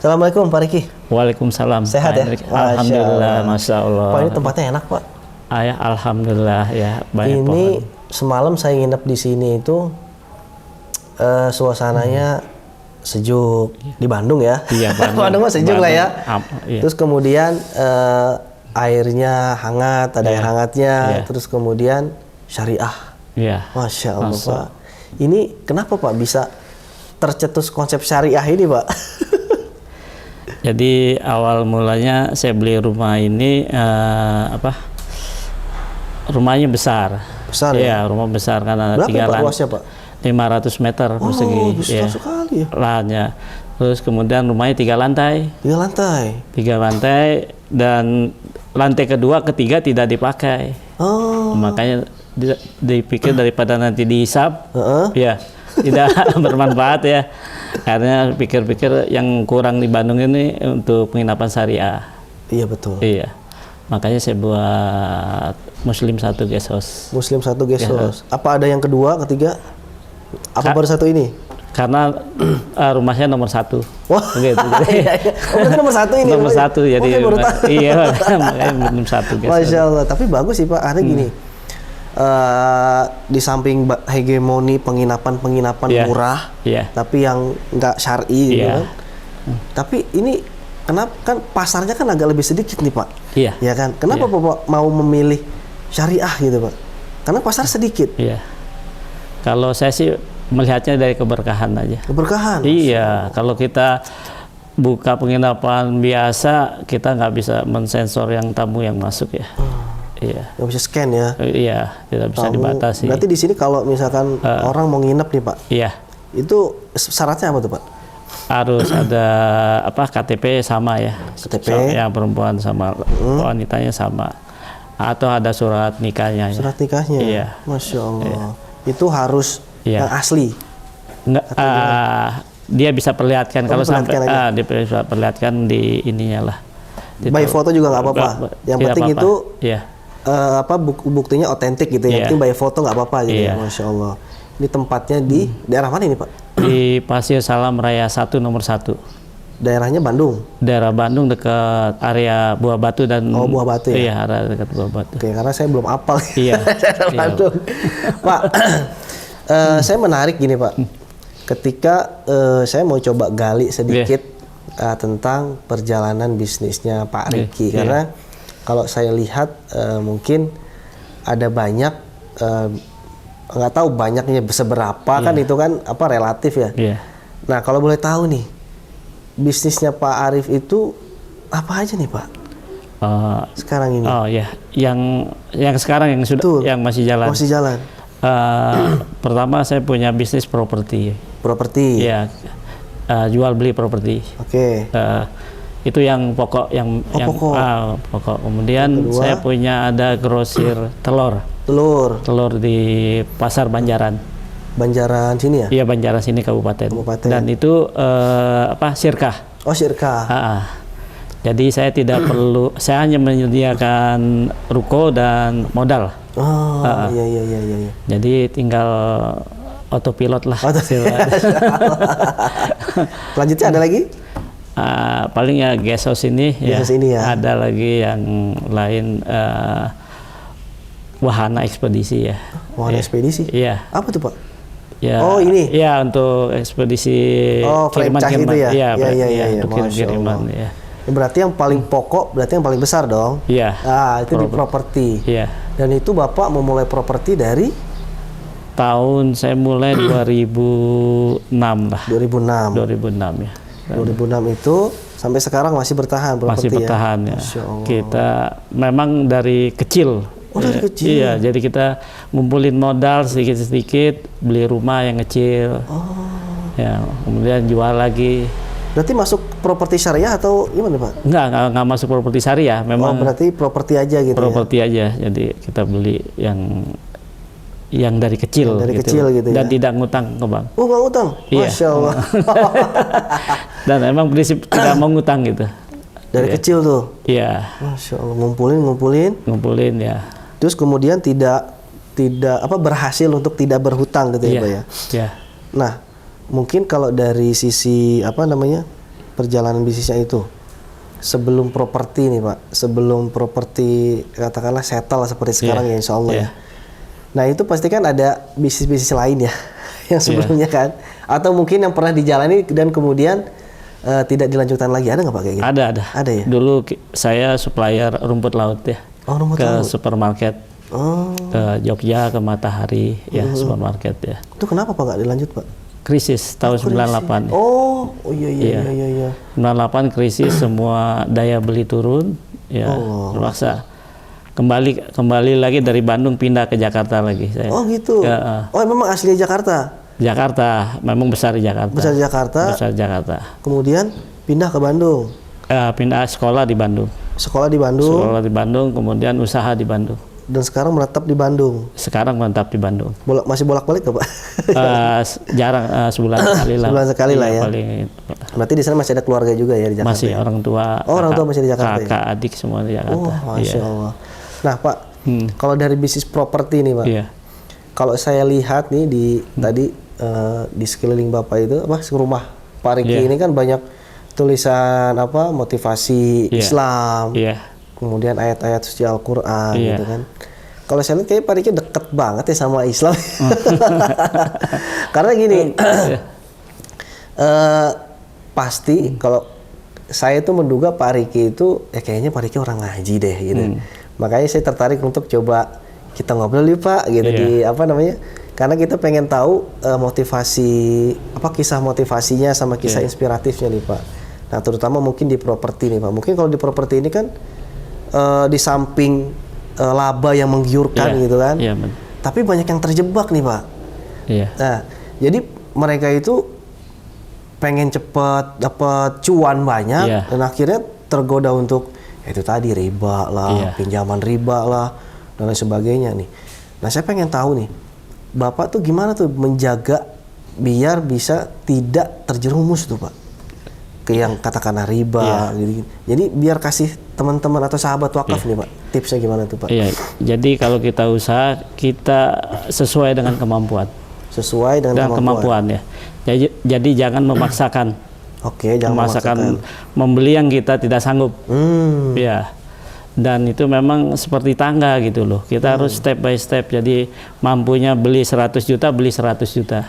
Assalamualaikum Pak Riki. Waalaikumsalam. Sehat ya? Alhamdulillah, Masya Allah. Pak, ini tempatnya enak Pak. Ya, alhamdulillah ya, banyak ini pohon. Semalam saya nginep di sini itu suasananya sejuk di Bandung ya. Iya, Bandung mah sejuk lah ya. Iya. Terus kemudian airnya hangat, ada air hangatnya. Terus kemudian syariah. Iya. Masya Allah Pak. Ini kenapa Pak bisa tercetus konsep syariah ini Pak? Jadi awal mulanya saya beli rumah ini rumahnya besar. Besar ya? Iya, rumah besar karena berapa Pak luasnya Pak? 500 meter persegi. Besar sekali ya. Lahannya. Terus kemudian rumahnya 3 lantai. 3 lantai. 3 lantai dan lantai kedua, ketiga tidak dipakai. Makanya dipikir daripada nanti dihisap, ya tidak bermanfaat ya. Karena pikir-pikir yang kurang di Bandung ini untuk penginapan syariah. Iya betul. Iya. Makanya saya buat Muslim 1 guest house. Muslim 1 guest house. Apa ada yang kedua, ketiga? Apa baru satu ini? Karena rumahnya nomor 1. Wah, gitu. Berarti nomor 1 ini. Nomor 1 jadi. Iya, nomor 1 guest house. Masya Allah. Tapi bagus sih Pak. Ada gini. Di samping hegemoni penginapan murah, tapi yang nggak syar'i gitu kan. Tapi ini kenapa kan pasarnya kan agak lebih sedikit nih Pak? Iya. Ya kan? Kenapa Bapak mau memilih syariah gitu Pak? Karena pasar sedikit. Iya. Kalau saya sih melihatnya dari keberkahan aja. Keberkahan? Iya. Kalau kita buka penginapan biasa, kita nggak bisa mensensor yang tamu yang masuk ya. Iya. Nggak bisa scan ya? Iya, tidak bisa dibatasi. Berarti di sini kalau misalkan orang mau nginep nih Pak? Iya. Itu syaratnya apa tuh Pak? Harus ada KTP sama ya. KTP? Yang perempuan sama wanitanya sama. Atau ada surat nikahnya. Surat nikahnya? Iya. Masya Allah. Itu harus yang asli? Enggak. Dia bisa perlihatkan kalau sampai dia bisa perlihatkan di ininya lah. By foto juga nggak apa-apa. Yang penting itu buktinya otentik gitu ya. Yang penting by foto nggak apa-apa gitu ya. Masya Allah. Ini tempatnya di daerah mana ini Pak? Di Pasir Salam Raya 1 nomor 1. Daerahnya Bandung? Daerah Bandung dekat area Buah Batu dan... Oh, Buah Batu ya? Iya, area dekat Buah Batu. Oke, karena saya belum hafal. Iya. Bandung. Pak, saya menarik gini Pak. Ketika saya mau coba gali sedikit tentang perjalanan bisnisnya Pak Riki. Karena kalau saya lihat mungkin ada banyak, nggak tahu banyaknya seberapa kan itu kan relatif ya. Nah kalau boleh tahu nih, bisnisnya Pak Arif itu apa aja nih Pak? Sekarang ini? Oh ya, yang sekarang yang sudah, yang masih jalan. Masih jalan. Pertama saya punya bisnis properti. Properti? Iya, jual beli properti. Oke. Itu yang pokok, pokok. Kemudian saya punya ada grosir telur. Telur di Pasar Banjaran. Banjaran sini ya? Iya, Banjaran sini kabupaten. Dan itu sirkah. Oh, sirkah. Jadi saya tidak perlu, saya hanya menyediakan ruko dan modal. Oh, iya. Jadi tinggal autopilot lah. Selanjutnya ada lagi? Paling ya guest house ini ya. Ada lagi yang lain wahana ekspedisi ya. Wahana ekspedisi? Iya. Apa tuh Pak? Ya, ini? Iya, untuk ekspedisi kiriman-kiriman. Itu ya? Iya, untuk kirim-kiriman ya. Berarti yang paling pokok, berarti yang paling besar dong? Iya. Itu di properti. Iya. Dan itu Bapak memulai properti dari? Tahun saya mulai 2006 lah. 2006 ya. 2006 itu sampai sekarang masih bertahan properti ya? Masih bertahan ya. Kita memang dari kecil. Oh, dari kecil? Iya, jadi kita ngumpulin modal sedikit-sedikit, beli rumah yang kecil. Ya, kemudian jual lagi. Berarti masuk properti syariah atau gimana Pak? Enggak masuk properti syariah. Memang berarti properti aja gitu ya? Aja, jadi kita beli yang dari kecil. Dari kecil gitu ya? Dan tidak ngutang ke bank. Oh, nggak ngutang? Iya. Masya Allah. Dan emang prinsip tidak mau ngutang gitu. Dari kecil tuh? Iya. Masya Allah, ngumpulin ya. Terus kemudian tidak berhasil untuk tidak berhutang gitu ya Pak ya? Iya. Nah, mungkin kalau dari sisi perjalanan bisnisnya itu sebelum properti nih Pak, sebelum properti katakanlah settle seperti sekarang ya insya Allah ya. Nah itu pasti kan ada bisnis-bisnis lain ya yang sebelumnya kan, atau mungkin yang pernah dijalani dan kemudian tidak dilanjutkan lagi, ada nggak Pak kayak gitu? Ada ya. Dulu saya supplier rumput laut ya. Oh, rumput ke laut. Supermarket. Ke Jogja, ke Matahari ya, supermarket ya. Itu kenapa Pak nggak dilanjut Pak? Krisis tahun 98. Oh iya. 98 krisis, semua daya beli turun ya, terpaksa kembali lagi dari Bandung pindah ke Jakarta lagi saya. Oh gitu. Ya, oh memang asli Jakarta. Jakarta, memang besar di Jakarta. Besar di Jakarta. Kemudian pindah ke Bandung. Pindah sekolah di Bandung. Sekolah di Bandung, kemudian usaha di Bandung. Dan sekarang menetap di Bandung. Sekarang menetap di Bandung. Masih bolak-balik nggak Pak? Jarang, sebulan sekali lah. Sebulan sekali lah ya. Paling. Berarti di sana masih ada keluarga juga ya di Jakarta? Masih, ya? orang tua. Orang tua masih di Jakarta. Kakak, adik semua di Jakarta. Oh, Masya Allah. Nah Pak, kalau dari bisnis properti nih Pak, kalau saya lihat nih tadi di sekeliling Bapak itu rumah Pak Riki ini kan banyak tulisan motivasi Islam. Kemudian ayat-ayat suci Al-Quran gitu kan. Kalau saya lihat kayak Pak Riki deket banget ya sama Islam. Karena gini, pasti kalau saya tuh menduga Pak Riki itu kayaknya Pak Riki orang ngaji deh gitu. Makanya saya tertarik untuk coba kita ngobrol yuk Pak gitu di karena kita pengen tahu motivasi kisah motivasinya sama kisah inspiratifnya nih Pak. Nah terutama mungkin di properti nih Pak. Mungkin kalau di properti ini kan di samping laba yang menggiurkan gitu kan, tapi banyak yang terjebak nih Pak. Nah jadi mereka itu pengen cepat dapat cuan banyak dan akhirnya tergoda untuk itu tadi riba lah, pinjaman riba lah dan lain sebagainya nih. Nah saya pengen tahu nih, Bapak tuh gimana tuh menjaga biar bisa tidak terjerumus tuh Pak ke yang katakanlah riba gitu. Jadi biar kasih teman-teman atau sahabat wakaf nih Pak, tipsnya gimana tuh Pak? Jadi kalau kita usaha, kita sesuai dengan kemampuan. Sesuai dengan kemampuan ya. Jadi jangan memaksakan. Jangan memaksakan membeli yang kita tidak sanggup. Dan itu memang seperti tangga gitu loh. Kita harus step by step. Jadi mampunya beli 100 juta, beli 100 juta.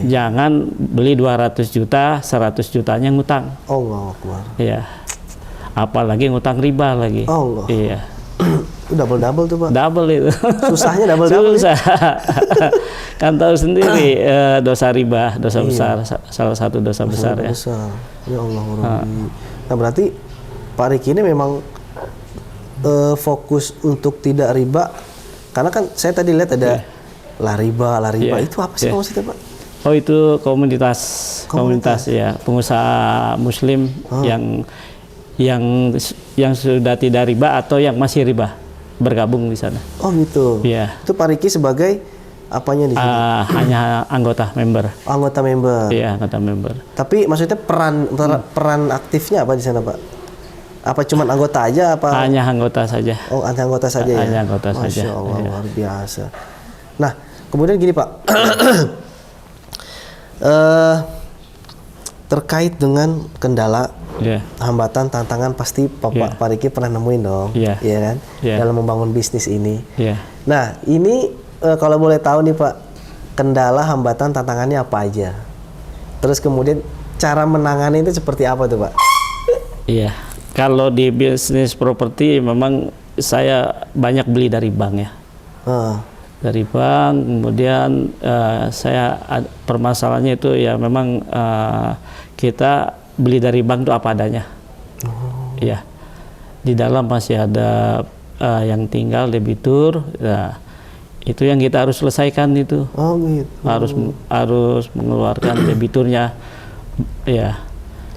Jangan beli 200 juta, 100 jutanya ngutang. Allahu Akbar. Apalagi ngutang riba lagi. Allah. Double tuh Pak. Double itu. Susahnya double. Susah. Kan tahu sendiri dosa riba, dosa besar, salah satu dosa besar ya. Ya Allah. Nah berarti Pak Riki ini memang fokus untuk tidak riba, karena kan saya tadi lihat ada la riba itu apa sih maksudnya Pak? Oh itu komunitas ya, pengusaha Muslim yang sudah tidak riba atau yang masih riba bergabung di sana. Oh gitu. Itu Pak Riki sebagai apanya di sini? Hanya anggota member. Anggota member. Iya, anggota member. Tapi maksudnya peran aktifnya apa di sana Pak? Apa cuma anggota aja apa? Hanya anggota saja. Oh, hanya anggota saja ya. Hanya anggota saja. Masya Allah, luar biasa. Nah, kemudian gini Pak, terkait dengan kendala, hambatan, tantangan pasti Pak Riki pernah nemuin dong, ya kan? Dalam membangun bisnis ini. Nah, ini kalau boleh tahu nih Pak, kendala, hambatan, tantangannya apa aja? Terus kemudian cara menangani itu seperti apa tuh Pak? Kalau di bisnis properti memang saya banyak beli dari bank ya. Dari bank, kemudian saya permasalahannya itu ya memang kita beli dari bank itu apa adanya. Di dalam masih ada yang tinggal debitur. Itu yang kita harus selesaikan itu. Gitu. Harus mengeluarkan debiturnya.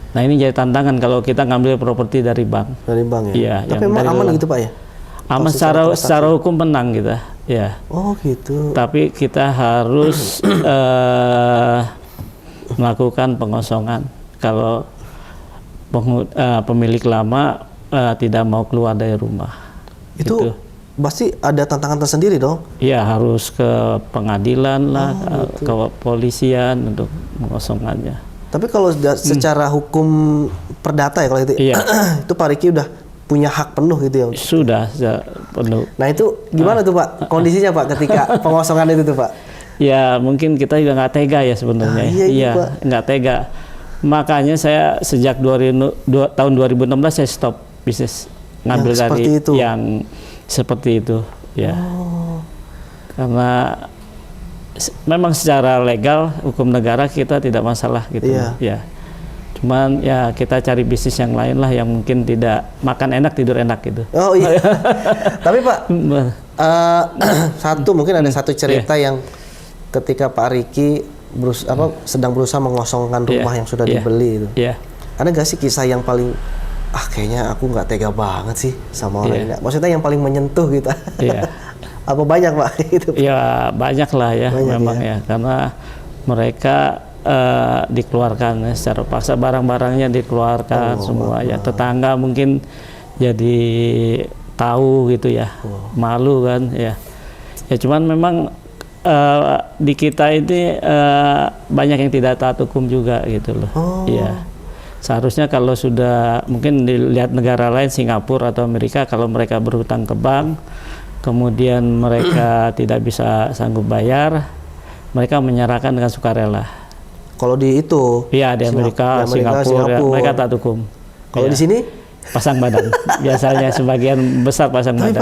Nah ini jadi tantangan kalau kita ngambil properti dari bank. Dari bank ya? Tapi memang aman gitu Pak ya? Aman secara hukum menang kita. Oh gitu. Tapi kita harus melakukan pengosongan. Kalau pemilik lama tidak mau keluar dari rumah. Itu pasti ada tantangan tersendiri dong? Harus ke pengadilan lah, ke kepolisian untuk mengosongannya. Tapi kalau secara hukum perdata ya kalau itu, itu Pak Riki udah punya hak penuh gitu ya? Sudah penuh. Nah itu gimana tuh Pak kondisinya Pak ketika pengosongan itu tuh Pak? Ya mungkin kita juga nggak tega ya sebenarnya. Iya, nggak tega. Makanya saya sejak tahun 2016 saya stop bisnis ngambil dari yang seperti itu ya. Karena memang secara legal hukum negara kita tidak masalah gitu ya. Cuman ya kita cari bisnis yang lain lah yang mungkin tidak makan enak tidur enak gitu. Oh iya. Tapi Pak mungkin ada satu cerita yang ketika Pak Riki sedang berusaha mengosongkan rumah yang sudah dibeli itu. Ada nggak sih kisah yang paling kayaknya aku nggak tega banget sih sama orang ini. Maksudnya yang paling menyentuh gitu. Apa banyak Pak itu? Ya banyak lah ya memang ya karena mereka dikeluarkan secara paksa, barang-barangnya dikeluarkan semua ya. Tetangga mungkin jadi tahu gitu ya, malu kan ya. Ya cuman memang di kita ini banyak yang tidak taat hukum juga gitu loh. Ya. Seharusnya kalau sudah mungkin dilihat negara lain Singapura atau Amerika, kalau mereka berhutang ke bank kemudian mereka tidak bisa sanggup bayar, mereka menyerahkan dengan sukarela. Kalau di itu? Iya, di Amerika, Singapura. Mereka taat hukum. Kalau di sini? Pasang badan. Biasanya sebagian besar pasang badan.